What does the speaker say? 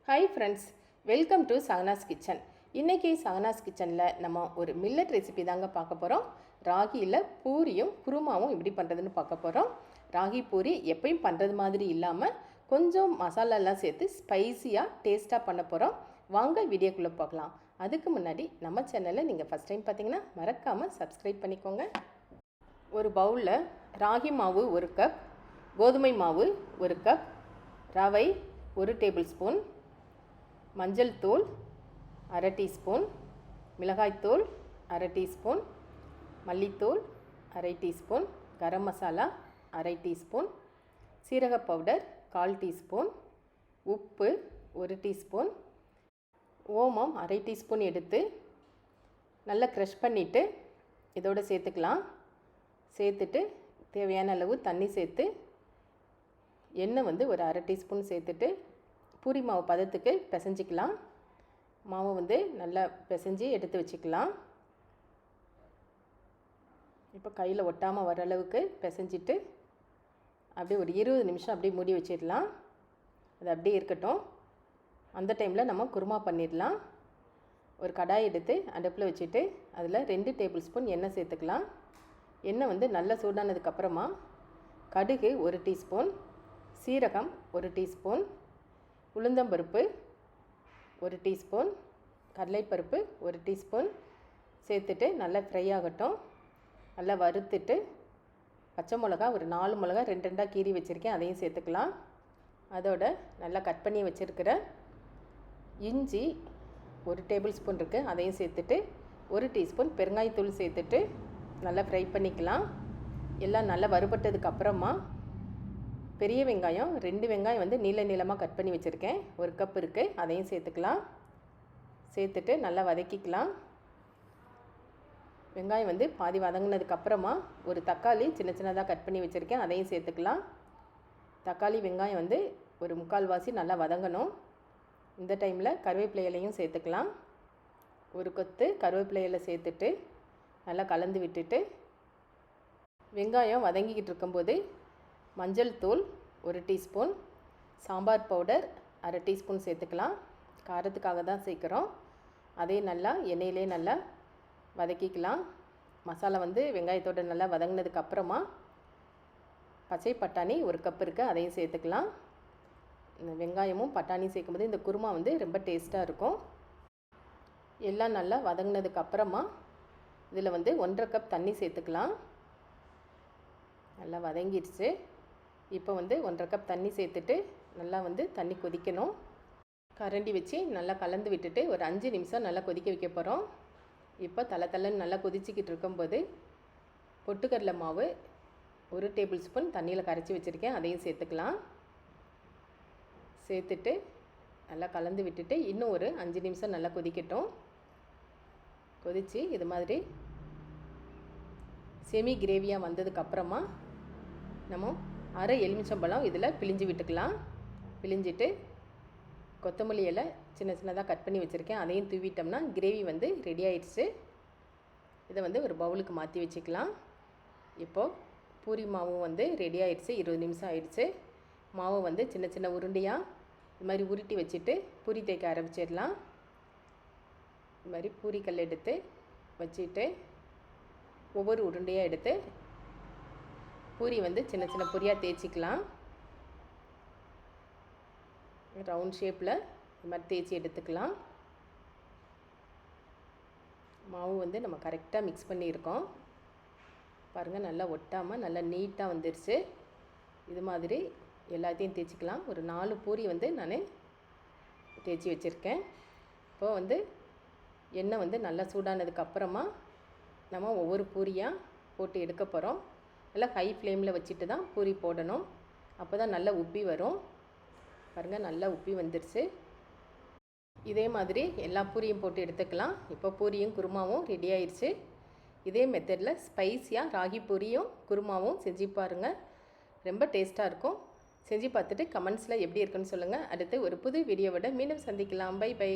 Hi friends, welcome to Sahana's kitchen. இன்றைக்கி சஹனாஸ் கிச்சனில் நம்ம ஒரு மில்லட் ரெசிபி தாங்க பார்க்க போகிறோம். ராகியில் பூரியும் குருமாவும் எப்படி பண்ணுறதுன்னு பார்க்க போகிறோம். ராகி பூரி எப்பயும் பண்ணுறது மாதிரி இல்லாமல் கொஞ்சம் மசாலாலாம் சேர்த்து ஸ்பைஸியாக டேஸ்ட்டாக பண்ண போகிறோம். வாங்க வீடியோக்குள்ளே பார்க்கலாம். அதுக்கு முன்னாடி நம்ம சேனலில் நீங்கள் ஃபஸ்ட் டைம் பார்த்தீங்கன்னா மறக்காமல் சப்ஸ்கிரைப் பண்ணிக்கோங்க. ஒரு பவுலில் ராகி மாவு 1 கப், கோதுமை மாவு 1 கப், ரவை 1 டேபிள் ஸ்பூன், மஞ்சள் தூள் 1/2 டீஸ்பூன், மிளகாய்த்தூள் 1/2 டீஸ்பூன், மல்லித்தூள் 1/2 டீஸ்பூன், கரம் மசாலா 1/2 டீஸ்பூன், சீரக பவுடர் 1/4 டீஸ்பூன், உப்பு 1 டீஸ்பூன், ஓமம் 1/2 டீஸ்பூன் எடுத்து நல்லா க்ரஷ் பண்ணிவிட்டு இதோடு சேர்த்துக்கலாம். சேர்த்துட்டு தேவையான அளவு தண்ணி சேர்த்து எண்ணெய் ஒரு 1/2 டீஸ்பூன் சேர்த்துட்டு பூரி மாவு பதத்துக்கு பிசைஞ்சிக்கலாம். மாவு நல்லா பிசைஞ்சி எடுத்து வச்சுக்கலாம். இப்போ கையில் ஒட்டாமல் வர அளவுக்கு பிசைஞ்சிட்டு அப்படியே ஒரு 20 நிமிஷம் அப்படியே மூடி வச்சிடலாம். அது அப்படியே இருக்கட்டும். அந்த டைமில் நம்ம குருமா பண்ணிடலாம். ஒரு கடாய் எடுத்து அடுப்பில் வச்சுட்டு அதில் 2 டேபிள் ஸ்பூன் எண்ணெய் சேர்த்துக்கலாம். எண்ணெய் நல்லா சூடானதுக்கப்புறமா கடுகு 1 டீஸ்பூன், சீரகம் 1 டீஸ்பூன், உளுந்தம்பருப்பு 1 டீஸ்பூன், கடலைப்பருப்பு 1 டீஸ்பூன் சேர்த்துட்டு நல்லா ஃப்ரை ஆகட்டும். நல்லா வறுத்துட்டு பச்சை மிளகா ஒரு 4 மிளகா 2 கீறி வச்சுருக்கேன், அதையும் சேர்த்துக்கலாம். அதோட நல்லா கட் பண்ணி வச்சுருக்கிற இஞ்சி 1 டேபிள் ஸ்பூன் இருக்குது, அதையும் சேர்த்துட்டு 1 டீஸ்பூன் பெருங்காயத்தூள் சேர்த்துட்டு நல்லா ஃப்ரை பண்ணிக்கலாம். எல்லாம் நல்லா வறுபட்டதுக்கப்புறமா பெரிய வெங்காயம் 2 வெங்காயம் நீள நீளமாக கட் பண்ணி வச்சுருக்கேன், 1 கப் இருக்குது, அதையும் சேர்த்துக்கலாம். சேர்த்துட்டு நல்லா வதக்கிக்கலாம். வெங்காயம் பாதி வதங்கினதுக்கப்புறமா ஒரு தக்காளி சின்ன சின்னதாக கட் பண்ணி வச்சுருக்கேன், அதையும் சேர்த்துக்கலாம். தக்காளி வெங்காயம் ஒரு 3/4 வாசி நல்லா வதங்கணும். இந்த டைமில் கருவேப்பிலை இலையும் சேர்த்துக்கலாம். ஒரு கொத்து கருவேப்பிலை இலை சேர்த்துட்டு நல்லா கலந்து விட்டுட்டு வெங்காயம் வதங்கிக்கிட்டு இருக்கும்போது மஞ்சள் தூள் 1 டீஸ்பூன், சாம்பார் பவுடர் 1/2 டீஸ்பூன் சேர்த்துக்கலாம். காரத்துக்காக தான் சேர்க்குறோம். அதே நல்லா எண்ணெயிலே நல்லா வதக்கிக்கலாம். மசாலா வெங்காயத்தோடு நல்லா வதங்கினதுக்கப்புறமா பச்சை பட்டாணி 1 கப் இருக்குது, அதையும் சேர்த்துக்கலாம். இந்த வெங்காயமும் பட்டாணியும் சேர்க்கும்போது இந்த குருமா ரொம்ப டேஸ்ட்டாக இருக்கும். எல்லாம் நல்லா வதங்கினதுக்கப்புறமா இதில் 1/2 கப் தண்ணி சேர்த்துக்கலாம். நல்லா வதங்கிடுச்சு. இப்போ 1/2 கப் தண்ணி சேர்த்துட்டு நல்லா தண்ணி கொதிக்கணும். கரண்டி வச்சு நல்லா கலந்து விட்டுட்டு ஒரு 5 நிமிஷம் நல்லா கொதிக்க வைக்க போகிறோம். இப்போ தலை நல்லா கொதிச்சிக்கிட்டு இருக்கும்போது பொட்டுக்கடலை மாவு 1 டேபிள் ஸ்பூன் தண்ணியில் கரைச்சி வச்சுருக்கேன், அதையும் சேர்த்துக்கலாம். சேர்த்துட்டு நல்லா கலந்து விட்டுட்டு இன்னும் ஒரு 5 நிமிஷம் நல்லா கொதிக்கட்டும். கொதித்து இது மாதிரி செமி கிரேவியாக வந்ததுக்கப்புறமா நம்ம அரை எலுமிச்சம்பழம் இதில் பிழிஞ்சு விட்டுக்கலாம். பிழிஞ்சிட்டு கொத்தமல்லி இலை சின்ன சின்னதாக கட் பண்ணி வச்சுருக்கேன், அதையும் தூவிட்டோம்னா கிரேவி ரெடி ஆயிடுச்சு. இதை ஒரு பவுலுக்கு மாற்றி வச்சுக்கலாம். இப்போது பூரி மாவும் ரெடி ஆயிடுச்சு. 20 நிமிஷம் ஆயிடுச்சு. மாவு சின்ன சின்ன உருண்டையாக இது மாதிரி உருட்டி வச்சுட்டு பூரி தேய்க்க ஆரம்பிச்சிடலாம். இது மாதிரி பூரிக்கல் எடுத்து வச்சுட்டு ஒவ்வொரு உருண்டையாக எடுத்து பூரி சின்ன சின்ன பூரியாக தேய்ச்சிக்கலாம். ரவுண்ட் ஷேப்பில் இது மாதிரி தேய்ச்சி எடுத்துக்கலாம். மாவு நம்ம கரெக்டாக மிக்ஸ் பண்ணியிருக்கோம். பாருங்கள், நல்லா ஒட்டாமல் நல்லா நீட்டாக வந்துடுச்சு. இது மாதிரி எல்லாத்தையும் தேய்ச்சிக்கலாம். ஒரு 4 பூரி நான் தேய்ச்சி வச்சுருக்கேன். இப்போது எண்ணெய் நல்லா சூடானதுக்கப்புறமா நம்ம ஒவ்வொரு பூரியாக போட்டு எடுக்க போகிறோம். நல்லா ஹை ஃப்ளேமில் வச்சுட்டு தான் பூரி போடணும். அப்போ தான் நல்லா உப்பி வரும். பாருங்கள், நல்லா உப்பி வந்துடுச்சு. இதே மாதிரி எல்லா பூரியும் போட்டு எடுத்துக்கலாம். இப்போ பூரியும் குருமாவும் ரெடி ஆயிடுச்சு. இதே மெத்தடில் ஸ்பைஸியாக ராகி பூரியும் குருமாவும் செஞ்சு பாருங்கள். ரொம்ப டேஸ்ட்டாக இருக்கும். செஞ்சு பார்த்துட்டு கமெண்ட்ஸில் எப்படி இருக்குன்னு சொல்லுங்கள். அடுத்து ஒரு புது வீடியோவோட மீண்டும் சந்திக்கலாம். Bye by.